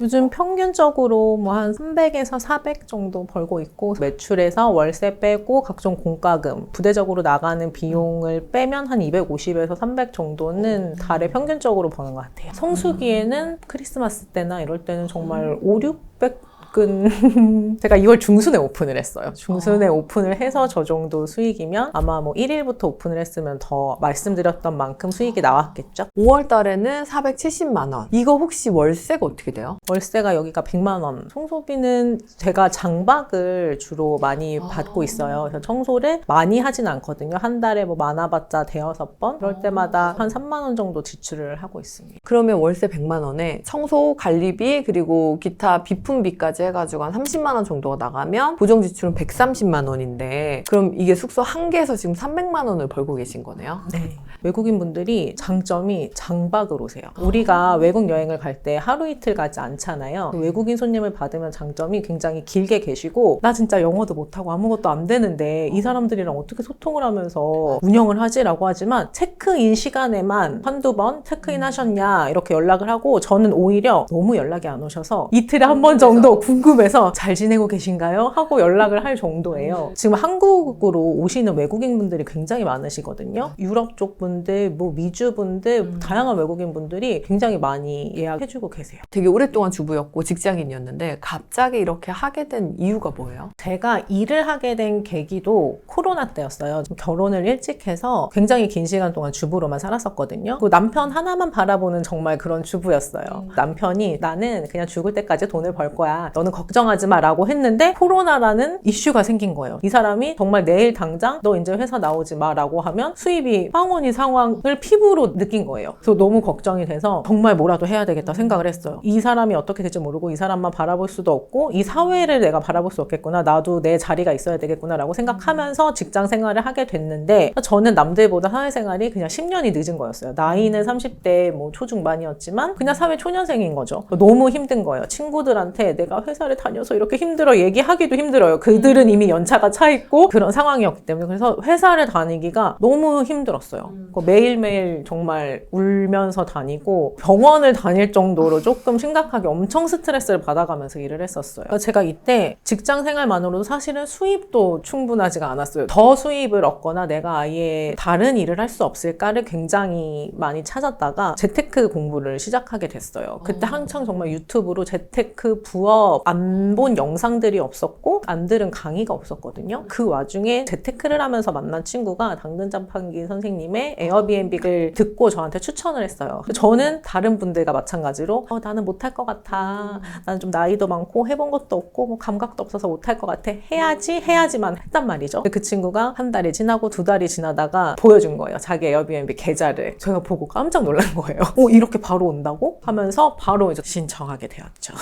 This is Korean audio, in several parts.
요즘 평균적으로 뭐 한 300에서 400 정도 벌고 있고, 매출에서 월세 빼고 각종 공과금, 부대적으로 나가는 비용을 빼면 한 250에서 300 정도는 달에 평균적으로 버는 것 같아요. 성수기에는 크리스마스 때나 이럴 때는 정말 5, 600 제가 2월 중순에 오픈을 했어요. 중순에 오픈을 해서 저 정도 수익이면 아마 뭐 1일부터 오픈을 했으면 더 말씀드렸던 만큼 수익이 나왔겠죠. 5월 달에는 470만 원. 이거 혹시 월세가 어떻게 돼요? 월세가 여기가 100만 원. 청소비는 제가 장박을 주로 많이 받고 있어요. 그래서 청소를 많이 하진 않거든요. 한 달에 뭐 많아봤자 대여섯 번? 그럴 때마다 한 3만 원 정도 지출을 하고 있습니다. 그러면 월세 100만 원에 청소, 관리비, 그리고 기타 비품비까지 해가지고 한 30만 원 정도가 나가면 보정 지출은 130만 원인데, 그럼 이게 숙소 한 개에서 지금 300만 원을 벌고 계신 거네요? 네. 외국인 분들이 장점이 장박을 오세요. 우리가 외국 여행을 갈 때 하루 이틀 가지 않잖아요. 외국인 손님을 받으면 장점이 굉장히 길게 계시고, 나 진짜 영어도 못하고 아무것도 안 되는데 이 사람들이랑 어떻게 소통을 하면서 운영을 하지? 라고 하지만 체크인 시간에만 한두 번 체크인 하셨냐 이렇게 연락을 하고, 저는 오히려 너무 연락이 안 오셔서 이틀에 한 번 정도 궁금해서 잘 지내고 계신가요? 하고 연락을 할 정도예요. 지금 한국으로 오시는 외국인 분들이 굉장히 많으시거든요. 유럽 쪽 분들, 뭐 미주 분들, 다양한 외국인 분들이 굉장히 많이 예약해주고 계세요. 되게 오랫동안 주부였고 직장인이었는데 갑자기 이렇게 하게 된 이유가 뭐예요? 제가 일을 하게 된 계기도 코로나 때였어요. 결혼을 일찍 해서 굉장히 긴 시간 동안 주부로만 살았었거든요. 그 남편 하나만 바라보는 정말 그런 주부였어요. 남편이 나는 그냥 죽을 때까지 돈을 벌 거야. 너는 걱정하지 마 라고 했는데 코로나라는 이슈가 생긴 거예요. 이 사람이 정말 내일 당장 너 이제 회사 나오지 마 라고 하면 수입이 빵원인 상황을 피부로 느낀 거예요. 그래서 너무 걱정이 돼서 정말 뭐라도 해야 되겠다 생각을 했어요. 이 사람이 어떻게 될지 모르고 이 사람만 바라볼 수도 없고 이 사회를 내가 바라볼 수 없겠구나. 나도 내 자리가 있어야 되겠구나 라고 생각하면서 직장 생활을 하게 됐는데, 저는 남들보다 사회생활이 그냥 10년이 늦은 거였어요. 나이는 30대 뭐 초중반이었지만 그냥 사회 초년생인 거죠. 너무 힘든 거예요. 친구들한테 내가 회사를 다녀서 이렇게 힘들어 얘기하기도 힘들어요. 그들은 이미 연차가 차 있고 그런 상황이었기 때문에. 그래서 회사를 다니기가 너무 힘들었어요. 매일매일 정말 울면서 다니고 병원을 다닐 정도로 조금 심각하게 엄청 스트레스를 받아가면서 일을 했었어요. 그러니까 제가 이때 직장 생활만으로도 사실은 수입도 충분하지가 않았어요. 더 수입을 얻거나 내가 아예 다른 일을 할 수 없을까를 굉장히 많이 찾았다가 재테크 공부를 시작하게 됐어요. 그때 한창 정말 유튜브로 재테크 부업 안 본 영상들이 없었고 안 들은 강의가 없었거든요. 그 와중에 재테크를 하면서 만난 친구가 당근자판기 선생님의 에어비앤비를 듣고 저한테 추천을 했어요. 저는 다른 분들과 마찬가지로 나는 못할 것 같아. 나는 좀 나이도 많고 해본 것도 없고 뭐 감각도 없어서 못할 것 같아. 해야지만 했단 말이죠. 그 친구가 한 달이 지나고 두 달이 지나다가 보여준 거예요. 자기 에어비앤비 계좌를. 제가 보고 깜짝 놀란 거예요. 이렇게 바로 온다고? 하면서 바로 이제 신청하게 되었죠.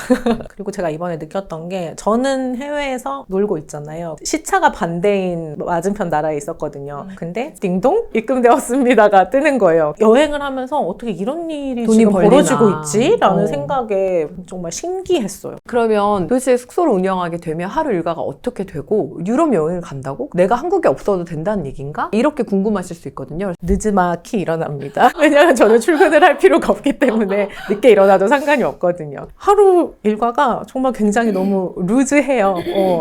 그리고 제가 이번에 느꼈던 게, 저는 해외에서 놀고 있잖아요. 시차가 반대인 맞은편 나라에 있었거든요. 근데 띵동? 입금되었습니다가 뜨는 거예요. 여행을 하면서 어떻게 이런 일이 지금 벌어지고 있지? 라는 생각에 정말 신기했어요. 그러면 도대체 숙소를 운영하게 되면 하루 일과가 어떻게 되고, 유럽 여행을 간다고? 내가 한국에 없어도 된다는 얘기인가? 이렇게 궁금하실 수 있거든요. 늦지막히 일어납니다. 왜냐면 저는 출근을 할 필요가 없기 때문에 늦게 일어나도 상관이 없거든요. 하루 일과가 정말 굉장히 너무 루즈해요.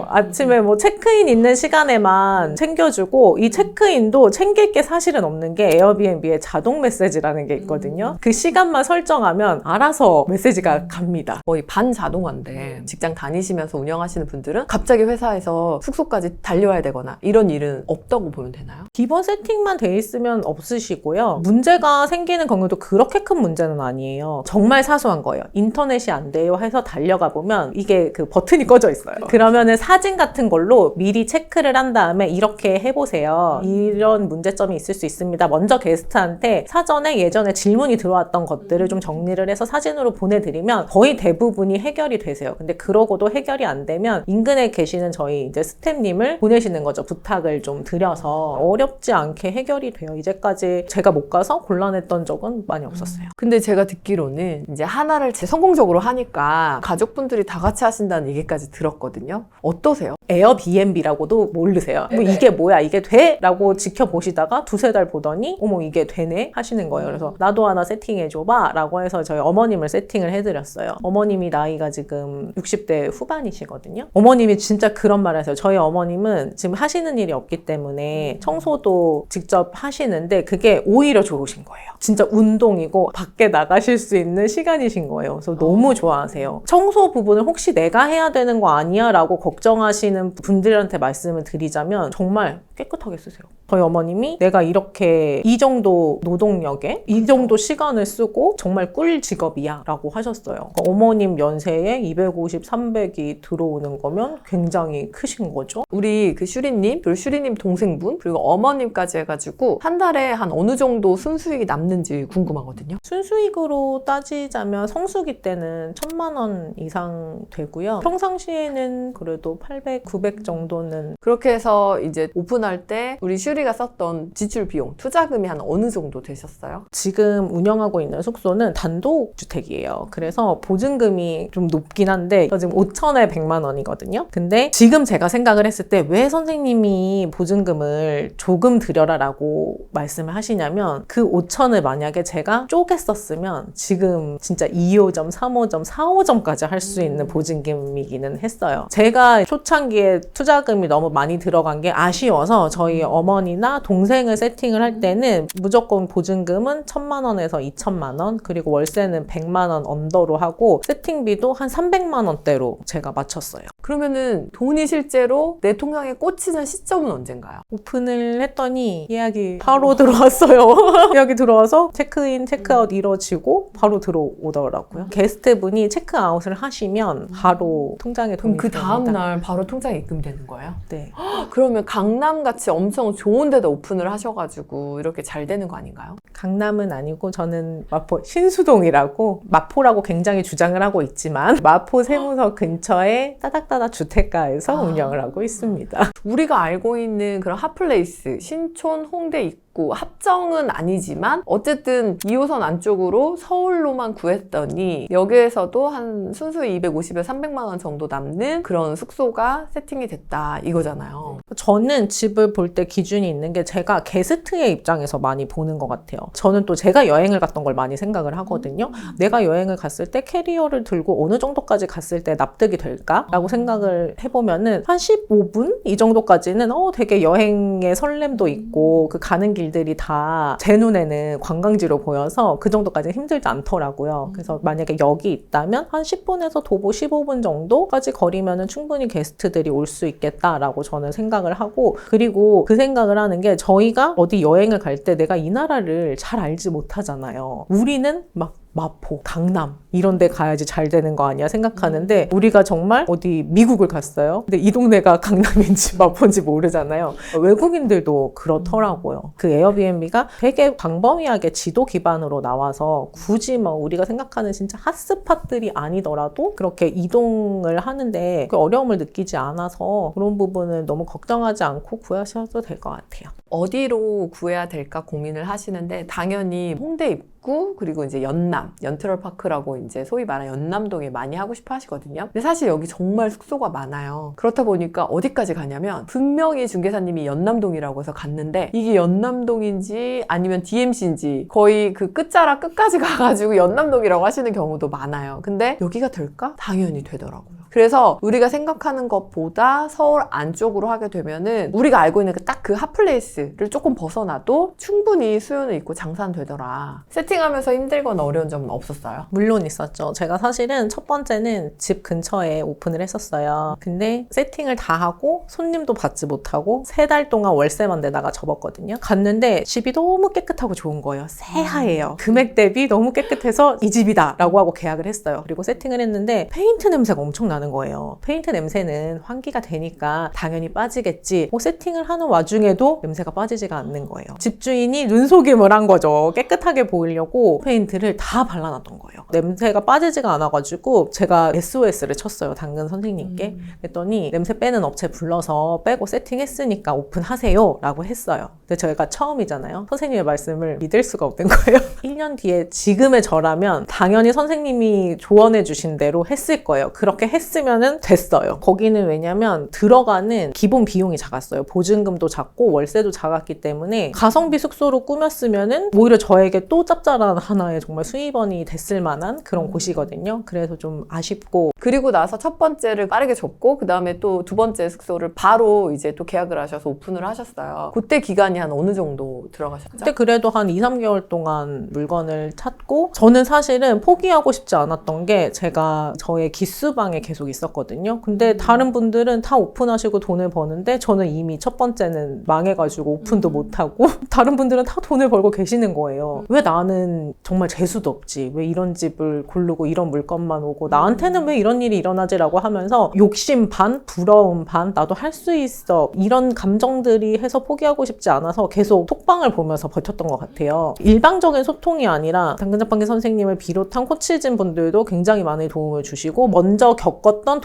아침에 뭐 체크인 있는 시간에만 챙겨주고, 이 체크인도 챙길 게 사실은 없는 게 에어비앤비에 자동 메시지라는 게 있거든요. 그 시간만 설정하면 알아서 메시지가 갑니다. 거의 반자동화인데 직장 다니시면서 운영하시는 분들은 갑자기 회사에서 숙소까지 달려와야 되거나 이런 일은 없다고 보면 되나요? 기본 세팅만 돼 있으면 없으시고요. 문제가 생기는 경우도 그렇게 큰 문제는 아니에요. 정말 사소한 거예요. 인터넷이 안 돼요 해서 달려가 보면 이게 그 버튼이 꺼져 있어요. 그러면은 사진 같은 걸로 미리 체크를 한 다음에 이렇게 해보세요. 이런 문제점이 있을 수 있습니다. 먼저 게스트한테 사전에 예전에 질문이 들어왔던 것들을 좀 정리를 해서 사진으로 보내드리면 거의 대부분이 해결이 되세요. 근데 그러고도 해결이 안 되면 인근에 계시는 저희 이제 스태프님을 보내시는 거죠. 부탁을 좀 드려서 어렵지 않게 해결이 돼요. 이제까지 제가 못 가서 곤란했던 적은 많이 없었어요. 근데 제가 듣기로는 이제 하나를 성공적으로 하니까 가족분들이 다 같이 하신다는 얘기까지 들었거든요. 어떠세요? 에어비앤비라고도 모르세요. 뭐 이게 뭐야, 이게 돼? 라고 지켜보시다가 두세 달 보더니 어머 이게 되네? 하시는 거예요. 그래서 나도 하나 세팅해줘봐 라고 해서 저희 어머님을 세팅을 해드렸어요. 어머님이 나이가 지금 60대 후반이시거든요. 어머님이 진짜 그런 말을 하세요. 저희 어머님은 지금 하시는 일이 없기 때문에 청소도 직접 하시는데 그게 오히려 좋으신 거예요. 진짜 운동이고 밖에 나가실 수 있는 시간이신 거예요. 그래서 너무 좋아하세요. 청소 부분을 혹시 내가 해야 되는 거 아니야? 라고 걱정하시는 분들한테 말씀을 드리자면 정말 깨끗하게 쓰세요. 저희 어머님이 내가 이렇게 이 정도 노동력에 이 정도 시간을 쓰고 정말 꿀 직업이야 라고 하셨어요. 그러니까 어머님 연세에 250, 300이 들어오는 거면 굉장히 크신 거죠. 우리 그 슈리님, 그리고 슈리님 동생분, 그리고 어머님까지 해가지고 한 달에 한 어느 정도 순수익이 남는지 궁금하거든요. 순수익으로 따지자면 성수기 때는 1,000만 원 이상 되고요. 평상시에는 그래도 800, 900 정도는. 그렇게 해서 이제 오픈할 때 우리 슈리가 썼던 지출 비용, 투자금이 한 어느 정도 되셨어요? 지금 운영하고 있는 숙소는 단독주택이에요. 그래서 보증금이 좀 높긴 한데 지금 5천에 100만 원이거든요. 근데 지금 제가 생각을 했을 때 왜 선생님이 보증금을 조금 들여라 라고 말씀을 하시냐면 그 5천을 만약에 제가 쪼갰었으면 지금 진짜 2호점, 3호점, 4호점까지 할 수 있는 보증금이기는 했어요. 제가 초창기에 투자금이 너무 많이 들어간 게 아쉬워서 저희 어머니나 동생을 세팅을 할 때는 무조건 보증금은 1,000만 원에서 2천만 원, 그리고 월세는 100만 원 언더로 하고 세팅비도 한 300만 원대로 제가 맞췄어요. 그러면은 돈이 실제로 내 통장에 꽂히는 시점은 언젠가요? 오픈을 했더니 예약이 바로 들어왔어요. 예약이 들어와서 체크인, 체크아웃 이루어지고 바로 들어오더라고요. 게스트분이 체크아웃을 하시면 바로 통장에 그럼 돈이 그 들어옵니다. 다음날 바로 통장에 입금되는 거예요? 네. 그러면 강남같이 엄청 좋은 데다 오픈을 하셔가지고 이렇게 잘 되는 거 아닌가요? 강남은 아니고 저는 마포 신수동이라고 마포라고 굉장히 주장을 하고 있지만 마포 세무서 근처에 따닥따닥 주택가에서 운영을 하고 있습니다. 우리가 알고 있는 그런 핫플레이스, 신촌, 홍대 있고 합정은 아니지만 어쨌든 2호선 안쪽으로 서울로만 구했더니 여기에서도 한 순수 250에 300만 원 정도 남는 그런 숙소가 세팅이 됐다 이거잖아요. 저는 집을 볼 때 기준이 있는 게 제가 게스트의 입장에서 많이 보는 것 같아요. 저는 또 제가 여행을 갔던 걸 많이 생각을 하거든요. 내가 여행을 갔을 때 캐리어를 들고 어느 정도까지 갔을 때 납득이 될까라고 생각을 해보면은 한 15분? 이 정도까지는 되게 여행의 설렘도 있고 그 가는 길들이 다 제 눈에는 관광지로 보여서 그 정도까지는 힘들지 않더라고요. 그래서 만약에 여기 있다면 한 10분에서 도보 15분 정도까지 거리면은 충분히 게스트들이 올 수 있겠다라고 저는 생각을 하고, 그리고 그 생각을 하는 게 저희가 어디 여행을 갈 때 내가 이 나라를 잘 알지 못하잖아요. 우리는 막 마포, 강남 이런 데 가야지 잘 되는 거 아니야 생각하는데 우리가 정말 어디 미국을 갔어요. 근데 이 동네가 강남인지 마포인지 모르잖아요. 외국인들도 그렇더라고요. 그 에어비앤비가 되게 광범위하게 지도 기반으로 나와서 굳이 막 우리가 생각하는 진짜 핫스팟들이 아니더라도 그렇게 이동을 하는데 그 어려움을 느끼지 않아서 그런 부분을 너무 걱정하지 않고 구하셔도 될 것 같아요. 어디로 구해야 될까 고민을 하시는데 당연히 홍대 입구 그리고 이제 연남, 연트럴파크라고 이제 소위 말하는 연남동에 많이 하고 싶어 하시거든요. 근데 사실 여기 정말 숙소가 많아요. 그렇다 보니까 어디까지 가냐면 분명히 중개사님이 연남동이라고 해서 갔는데 이게 연남동인지 아니면 DMC인지 거의 그 끝자락 끝까지 가가지고 연남동이라고 하시는 경우도 많아요. 근데 여기가 될까? 당연히 되더라고요. 그래서 우리가 생각하는 것보다 서울 안쪽으로 하게 되면은 우리가 알고 있는 딱 그 핫플레이스를 조금 벗어나도 충분히 수요는 있고 장사는 되더라. 세팅하면서 힘들거나 어려운 점은 없었어요? 물론 있었죠. 제가 사실은 첫 번째는 집 근처에 오픈을 했었어요. 근데 세팅을 다 하고 손님도 받지 못하고 3달 동안 월세만 내다가 접었거든요. 갔는데 집이 너무 깨끗하고 좋은 거예요. 새하예요. 금액 대비 너무 깨끗해서 이 집이다 라고 하고 계약을 했어요. 그리고 세팅을 했는데 페인트 냄새가 엄청 나는 거예요. 페인트 냄새는 환기가 되니까 당연히 빠지겠지. 세팅을 하는 와중에도 냄새가 빠지지가 않는 거예요. 집주인이 눈속임을 한 거죠. 깨끗하게 보이려고 내려고 페인트를 다 발라놨던 거예요. 냄새가 빠지지가 않아가지고 제가 SOS를 쳤어요. 당근 선생님께. 그랬더니 냄새 빼는 업체 불러서 빼고 세팅했으니까 오픈하세요 라고 했어요. 근데 저희가 처음이잖아요. 선생님의 말씀을 믿을 수가 없는 거예요. 1년 뒤에 지금의 저라면 당연히 선생님이 조언해 주신 대로 했을 거예요. 그렇게 했으면은 됐어요. 거기는 왜냐면 들어가는 기본 비용이 작았어요. 보증금도 작고 월세도 작았기 때문에 가성비 숙소로 꾸몄으면은 오히려 저에게 또 짭짤한 하나의 정말 수입원이 됐을 만한 그런 곳이거든요. 그래서 좀 아쉽고. 그리고 나서 첫 번째를 빠르게 접고 그 다음에 또 두 번째 숙소를 바로 이제 또 계약을 하셔서 오픈을 하셨어요. 그때 기간이 한 어느 정도 들어가셨죠? 그때 그래도 한 2, 3개월 동안 물건을 찾고 저는 사실은 포기하고 싶지 않았던 게 제가 저의 기수방에 계속 있었거든요. 근데 다른 분들은 다 오픈하시고 돈을 버는데 저는 이미 첫 번째는 망해가지고 오픈도 못하고 다른 분들은 다 돈을 벌고 계시는 거예요. 왜 나는 정말 재수도 없지? 왜 이런 집을 고르고 이런 물건만 오고 나한테는 왜 이런 일이 일어나지라고 하면서 욕심 반, 부러움 반, 나도 할 수 있어 이런 감정들이 해서 포기하고 싶지 않아서 계속 톡방을 보면서 버텼던 것 같아요. 일방적인 소통이 아니라 당근자판기 선생님을 비롯한 코치진 분들도 굉장히 많은 도움을 주시고 먼저 겪었던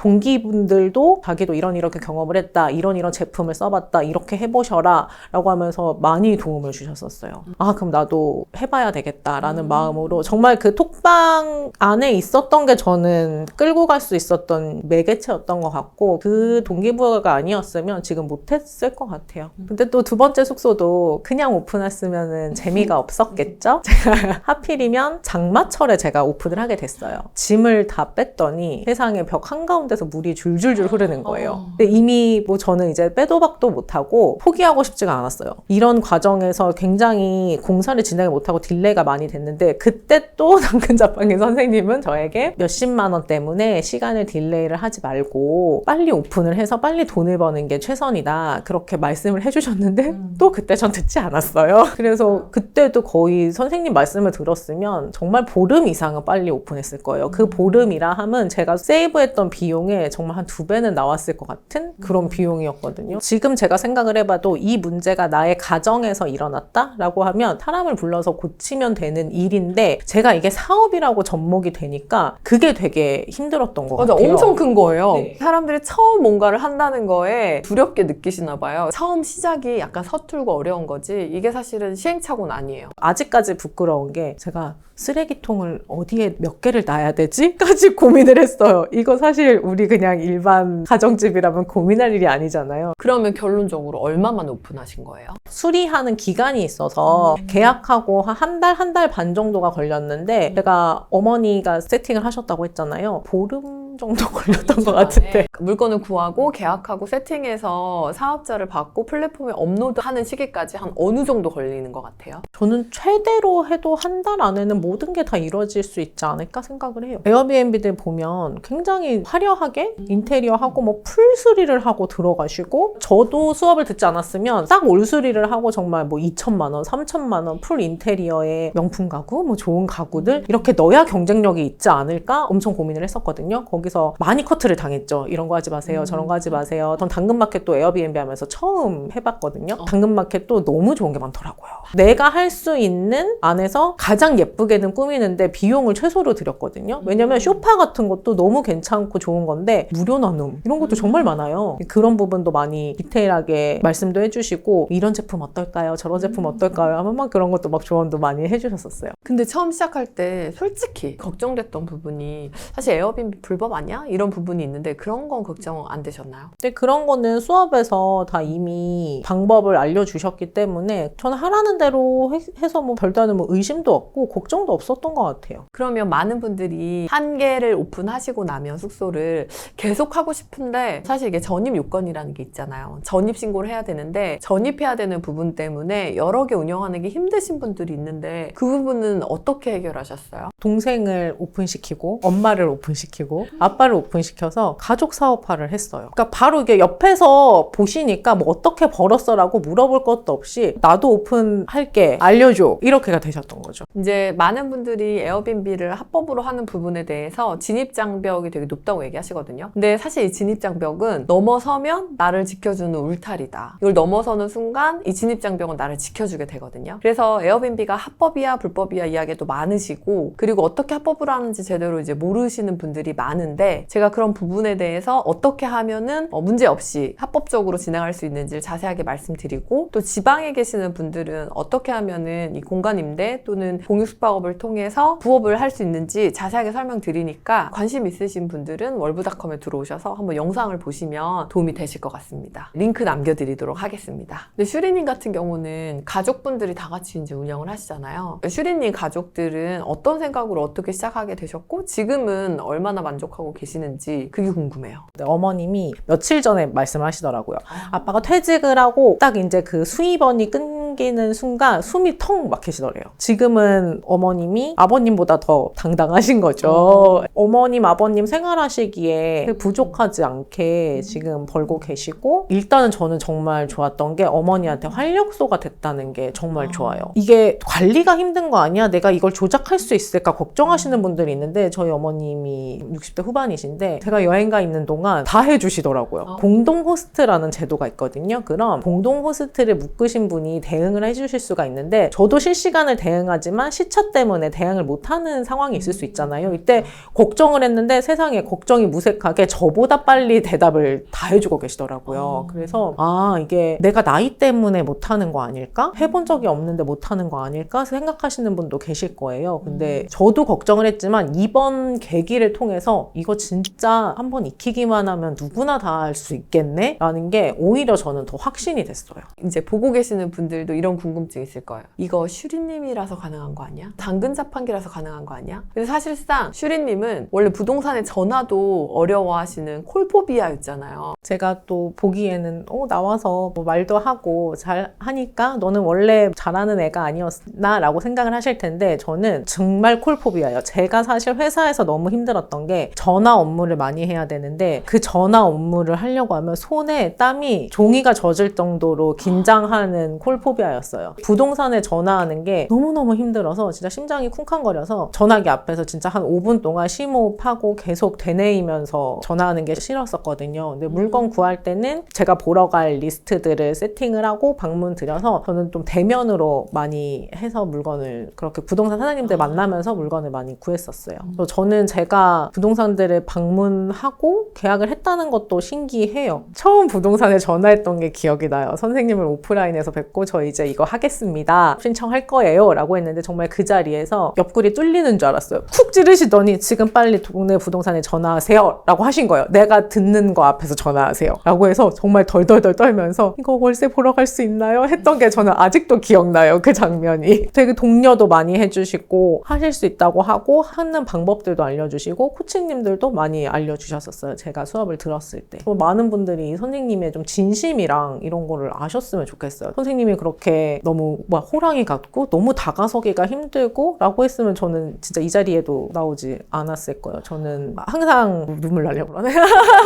동기분들도 자기도 이렇게 경험을 했다, 이런 제품을 써봤다, 이렇게 해보셔라 라고 하면서 많이 도움을 주셨었어요. 아 그럼 나도 해봐야 되겠다라는 마음으로 정말 그 톡방 안에 있었던 게 저는 끌고 갈 수 있었던 매개체였던 것 같고 그 동기부여가 아니었으면 지금 못했을 것 같아요. 근데 또 두 번째 숙소도 그냥 오픈했으면 재미가 없었겠죠? 제가 하필이면 장마철에 제가 오픈을 하게 됐어요. 짐을 다 뺐더니 세상에 벽 한가운데서 물이 줄줄줄 흐르는 거예요. 근데 이미 뭐 저는 이제 빼도 박도 못하고 포기하고 싶지가 않았어요. 이런 과정에서 굉장히 공사를 진행을 못하고 딜레이가 많이 됐는데 그때 또 당근자판기 선생님은 저에게 몇십만 원 때문에 시간을 딜레이를 하지 말고 빨리 오픈을 해서 빨리 돈을 버는 게 최선이다 그렇게 말씀을 해주셨는데 또 그때 전 듣지 않았어요. 그래서 그때도 거의 선생님 말씀을 들었으면 정말 보름 이상은 빨리 오픈했을 거예요. 그 보름이라 함은 제가 세이브했던 비용에 정말 한 2배는 나왔을 것 같은 그런 비용이었거든요. 지금 제가 생각을 해봐도 이 문제가 나의 가정에서 일어났다라고 하면 사람을 불러서 고치면 되는 일인데 제가 이게 사업이라고 접목이 되니까 그게 되게 힘들었던 것 맞아, 같아요. 엄청 큰 거예요. 네. 사람들이 처음 뭔가를 한다는 거에 두렵게 느끼시나 봐요. 처음 시작이 약간 서툴고 어려운 거지 이게 사실은 시행착오는 아니에요. 아직까지 부끄러운 게 제가 쓰레기통을 어디에 몇 개를 놔야 되지? 까지 고민을 했어요. 이거 사실 우리 그냥 일반 가정집이라면 고민할 일이 아니잖아요. 그러면 결론적으로 얼마만 오픈하신 거예요? 수리하는 기간이 있어서 계약하고 한 달 반 정도가 걸렸는데 제가 어머니가 세팅을 하셨다고 했잖아요. 보름 정도 걸렸던 것 같은데 물건을 구하고 계약하고 세팅해서 사업자를 받고 플랫폼에 업로드하는 시기까지 한 어느 정도 걸리는 것 같아요? 저는 최대로 해도 한 달 안에는 모든 게 다 이루어질 수 있지 않을까 생각을 해요. 에어비앤비들 보면 굉장히 화려하게 인테리어하고 뭐 풀수리를 하고 들어가시고 저도 수업을 듣지 않았으면 싹 올수리를 하고 정말 뭐 2천만 원, 3천만 원 풀 인테리어에 명품 가구, 뭐 좋은 가구들 이렇게 넣어야 경쟁력이 있지 않을까 엄청 고민을 했었거든요. 거기서 많이 커트를 당했죠. 이런 거 하지 마세요. 저런 거 하지 마세요. 전 당근마켓도 에어비앤비 하면서 처음 해봤거든요. 당근마켓도 너무 좋은 게 많더라고요. 내가 할 수 있는 안에서 가장 예쁘게는 꾸미는데 비용을 최소로 들였거든요. 왜냐면 쇼파 같은 것도 너무 괜찮고 좋은 건데 무료 나눔 이런 것도 정말 많아요. 그런 부분도 많이 디테일하게 말씀도 해주시고 이런 제품 어떨까요? 저런 제품 어떨까요? 하면 막 그런 것도 막 조언도 많이 해주셨었어요. 근데 처음 시작할 때 솔직히 걱정됐던 부분이 사실 에어비앤비 불법 아니야? 이런 부분이 있는데 그런 건 걱정 안 되셨나요? 근데 그런 거는 수업에서 다 이미 방법을 알려주셨기 때문에 저는 하라는 대로 해서 뭐 별다른 뭐 의심도 없고 걱정도 없었던 것 같아요. 그러면 많은 분들이 한 개를 오픈하시고 나면 숙소를 계속 하고 싶은데 사실 이게 전입 요건이라는 게 있잖아요. 전입 신고를 해야 되는데 전입해야 되는 부분 때문에 여러 개 운영하는 게 힘드신 분들이 있는데 그 부분은 어떻게 해결하셨어요? 동생을 오픈시키고 엄마를 오픈시키고 아빠를 오픈시켜서 가족 사업화를 했어요. 그러니까 바로 이게 옆에서 보시니까 뭐 어떻게 벌었어라고 물어볼 것도 없이 나도 오픈할게, 알려줘, 이렇게가 되셨던 거죠. 이제 많은 분들이 에어비앤비를 합법으로 하는 부분에 대해서 진입장벽이 되게 높다고 얘기하시거든요. 근데 사실 이 진입장벽은 넘어서면 나를 지켜주는 울타리다. 이걸 넘어서는 순간 이 진입장벽은 나를 지켜주게 되거든요. 그래서 에어비앤비가 합법이야 불법이야 이야기도 많으시고, 그리고 어떻게 합법으로 하는지 제대로 이제 모르시는 분들이 많은데, 제가 그런 부분에 대해서 어떻게 하면은 문제 없이 합법적으로 진행할 수 있는지를 자세하게 말씀드리고, 또 지방에 계시는 분들은 어떻게 하면은 이 공간 임대 또는 공유 숙박업을 통해서 부업을 할 수 있는지 자세하게 설명드리니까 관심 있으신 분들은 월브닷컴에 들어오셔서 한번 영상을 보시면 도움이 되실 것 같습니다. 링크 남겨드리도록 하겠습니다. 근데 슈리님 같은 경우는 가족분들이 다 같이 이제 운영을 하시잖아요. 슈리님 가족들은 어떤 생각으로 어떻게 시작하게 되셨고 지금은 얼마나 만족하고 계시는지 그게 궁금해요. 근데 어머님이 며칠 전에 말씀하시더라고요. 아빠가 퇴직을 하고 딱 이제 그 수입원이 끊기는 순간 숨이 턱 막히시더래요. 지금은 어머님이 아버님보다 더 당당하신 거죠. 어머님, 아버님 생활하시기에 부족하지 않게 지금 벌고 계시고, 일단은 저는 정말 좋았던 게 어머니한테 활력소가 됐다는 게 정말 좋아요. 이게 관리가 힘든 거 아니야? 내가 이걸 조작할 수 있을까 걱정하시는 분들이 있는데, 저희 어머님이 60대 후반이신데 제가 여행 가 있는 동안 다 해주시더라고요. 공동 호스트라는 제도가 있거든요. 그럼 공동 호스트를 묶으신 분이 대응을 해주실 수가 있는데, 저도 실시간을 대응하지만 시차 때문에 대응을 못하는 상황이 있을 수 있잖아요. 이때 걱정을 했는데 세상에 걱정이 무색하게 저보다 빨리 대답을 다 해주고 계시더라고요. 그래서 이게 내가 나이 때문에 못하는 거 아닐까? 해본 적이 없는데 못하는 거 아닐까? 생각하시는 분도 계실 거예요. 근데 저도 걱정을 했지만 이번 계기를 통해서 이거 진짜 한번 익히기만 하면 누구나 다 할 수 있겠네? 라는 게 오히려 저는 더 확신이 됐어요. 이제 보고 계시는 분들도 이런 궁금증이 있을 거예요. 이거 슈리님이라서 가능한 거 아니야? 당근 자판기라서 가능한 거 아니야? 근데 사실상 슈리님은 원래 부동산에 전화도 어려워하시는 콜포비아였잖아요. 제가 또 보기에는 나와서 뭐 말도 하고 잘 하니까 너는 원래 잘하는 애가 아니었나? 라고 생각을 하실 텐데, 저는 정말 콜포비아예요. 제가 사실 회사에서 너무 힘들었던 게 전화 업무를 많이 해야 되는데, 그 전화 업무를 하려고 하면 손에 땀이 종이가 젖을 정도로 긴장하는 콜포비아였어요. 부동산에 전화하는 게 너무너무 힘들어서 진짜 심장이 쿵쾅거려서 전화기 앞에서 진짜 한 5분 동안 심호흡하고 계속 되뇌이면서 전화하는 게 싫었었거든요. 근데 물건 구할 때는 제가 보러 갈 리스트들을 세팅을 하고 방문 드려서 저는 좀 대면으로 많이 해서 물건을, 그렇게 부동산 사장님들 만나면서 물건을 많이 구했었어요. 그래서 저는 제가 부동산들을 방문하고 계약을 했다는 것도 신기해요. 처음 부동산에 전화했던 게 기억이 나요. 선생님을 오프라인에서 뵙고 저 이제 이거 하겠습니다, 신청할 거예요 라고 했는데, 정말 그 자리에서 옆구리 뚫리는 줄 알았어요. 쿡 찌르시더니 지금 빨리 동네 부동산에 전화하세요 라고 하신 거예요. 내가 듣는 거 앞에서 전화하세요 라고 해서 정말 덜덜덜 떨면서 이거 월세 보러 갈 수 있나요? 했던 게 저는 아직도 기억나요. 그 장면이. 되게 독려도 많이 해주시고 하실 수 있다고 하고 하는 방법들도 알려주시고 코치님들도 많이 알려주셨었어요. 제가 수업을 들었을 때. 많은 분들이 선생님의 좀 진심이랑 이런 거를 아셨으면 좋겠어요. 선생님이 그렇게 너무 막 호랑이 같고 너무 다가서기가 힘들고 라고 했으면 저는 진짜 이 자리에도 나오지 않았을 거예요. 저는 항상 눈물 나려고 그러네.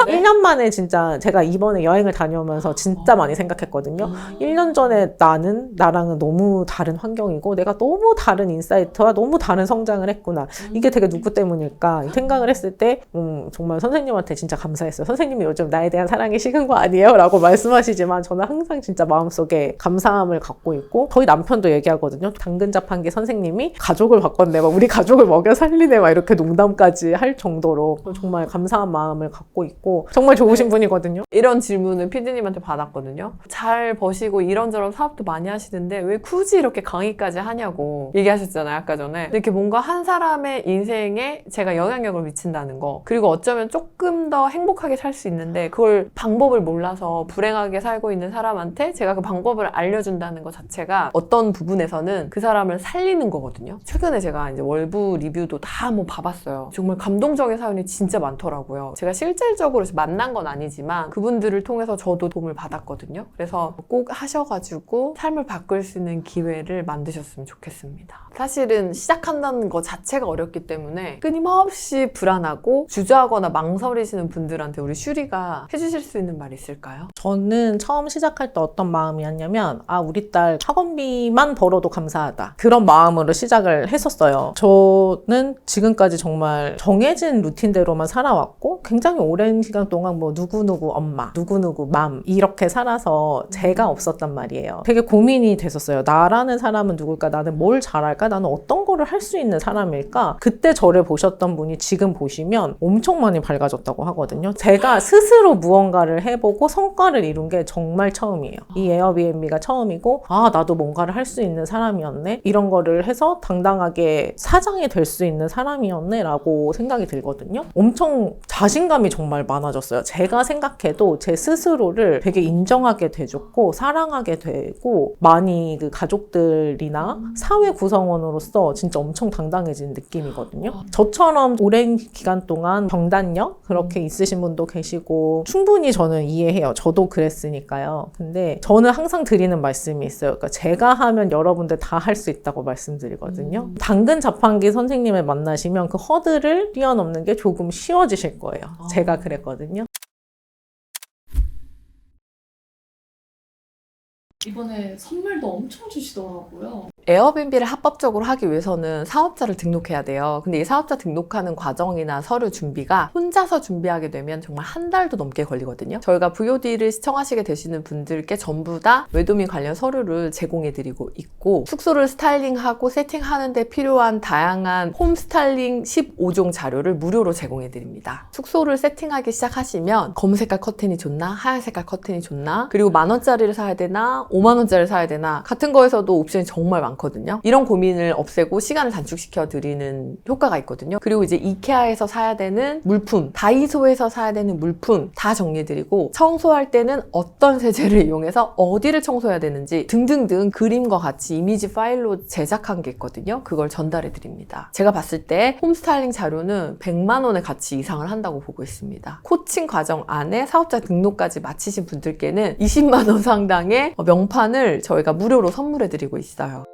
1년 만에 진짜 제가 이번에 여행을 다녀오면서 진짜 많이 생각했거든요. 1년 전에 나랑은 너무 다른 환경이고 내가 너무 다른 인사이트와 너무 다른 성장을 했구나. 이게 되게 누구 때문일까 생각을 했을 때 정말 선생님한테 진짜 감사했어요. 선생님이 요즘 나에 대한 사랑이 식은 거 아니에요? 라고 말씀하시지만 저는 항상 진짜 마음속에 감사함을 갖고 있고, 저희 남편도 얘기하거든요. 당근 자판기 선생님이 가족을 바꿨네, 막 우리 가족을 먹여 살리네, 막 이렇게 농담까지 할 정도로 정말 감사한 마음을 갖고 있고 정말 좋으신 분이거든요. 이런 질문을 피디님한테 받았거든요. 잘 버시고 이런저런 사업도 많이 하시는데 왜 굳이 이렇게 강의까지 하냐고 얘기하셨잖아요, 아까 전에. 이렇게 뭔가 한 사람의 인생에 제가 영향력을 미친다는 거, 그리고 어쩌면 조금 더 행복하게 살 수 있는데 그걸 방법을 몰라서 불행하게 살고 있는 사람한테 제가 그 방법을 알려준다는 준비한다는 것 자체가 어떤 부분에서는 그 사람을 살리는 거거든요. 최근에 제가 이제 월부 리뷰도 다 한번 봐봤어요. 정말 감동적인 사연이 진짜 많더라고요. 제가 실질적으로 만난 건 아니지만 그분들을 통해서 저도 도움을 받았거든요. 그래서 꼭 하셔가지고 삶을 바꿀 수 있는 기회를 만드셨으면 좋겠습니다. 사실은 시작한다는 것 자체가 어렵기 때문에 끊임없이 불안하고 주저하거나 망설이시는 분들한테 우리 슈리가 해주실 수 있는 말 있을까요? 저는 처음 시작할 때 어떤 마음이었냐면 우리 딸 학원비만 벌어도 감사하다. 그런 마음으로 시작을 했었어요. 저는 지금까지 정말 정해진 루틴대로만 살아왔고 굉장히 오랜 시간 동안 뭐 누구누구 엄마, 누구누구 맘 이렇게 살아서 제가 없었단 말이에요. 되게 고민이 됐었어요. 나라는 사람은 누굴까? 나는 뭘 잘할까? 나는 어떤 거를 할 수 있는 사람일까? 그때 저를 보셨던 분이 지금 보시면 엄청 많이 밝아졌다고 하거든요. 제가 스스로 무언가를 해보고 성과를 이룬 게 정말 처음이에요. 이 에어비앤비가 처음이고 나도 뭔가를 할 수 있는 사람이었네? 이런 거를 해서 당당하게 사장이 될 수 있는 사람이었네? 라고 생각이 들거든요. 엄청 자신감이 정말 많아졌어요. 제가 생각해도 제 스스로를 되게 인정하게 돼줬고 사랑하게 되고 많이 그 가족들이나 사회 구성원으로서 진짜 엄청 당당해진 느낌이거든요. 저처럼 오랜 기간 동안 경단력 그렇게 있으신 분도 계시고 충분히 저는 이해해요. 저도 그랬으니까요. 근데 저는 항상 드리는 말씀이 있어요. 그러니까 제가 하면 여러분들 다 할 수 있다고 말씀드리거든요. 당근 자판기 선생님을 만나시면 그 허들을 뛰어넘는 게 조금 쉬워지실 거예요. 제가 그랬거든요. 이번에 선물도 엄청 주시더라고요. 에어비앤비를 합법적으로 하기 위해서는 사업자를 등록해야 돼요. 근데 이 사업자 등록하는 과정이나 서류 준비가 혼자서 준비하게 되면 정말 한 달도 넘게 걸리거든요. 저희가 VOD를 시청하시게 되시는 분들께 전부 다 외도민 관련 서류를 제공해드리고 있고 숙소를 스타일링하고 세팅하는 데 필요한 다양한 홈 스타일링 15종 자료를 무료로 제공해드립니다. 숙소를 세팅하기 시작하시면 검은색깔 커튼이 좋나? 하얀색깔 커튼이 좋나? 그리고 10,000원짜리를 사야 되나? 50,000원짜리를 사야 되나? 같은 거에서도 옵션이 정말 많거든요. 이런 고민을 없애고 시간을 단축시켜 드리는 효과가 있거든요. 그리고 이제 이케아에서 사야 되는 물품, 다이소에서 사야 되는 물품 다 정리해드리고 청소할 때는 어떤 세제를 이용해서 어디를 청소해야 되는지 등등등 그림과 같이 이미지 파일로 제작한 게 있거든요. 그걸 전달해 드립니다. 제가 봤을 때 홈스타일링 자료는 100만 원의 가치 이상을 한다고 보고 있습니다. 코칭 과정 안에 사업자 등록까지 마치신 분들께는 20만 원 상당의 명판을 저희가 무료로 선물해 드리고 있어요.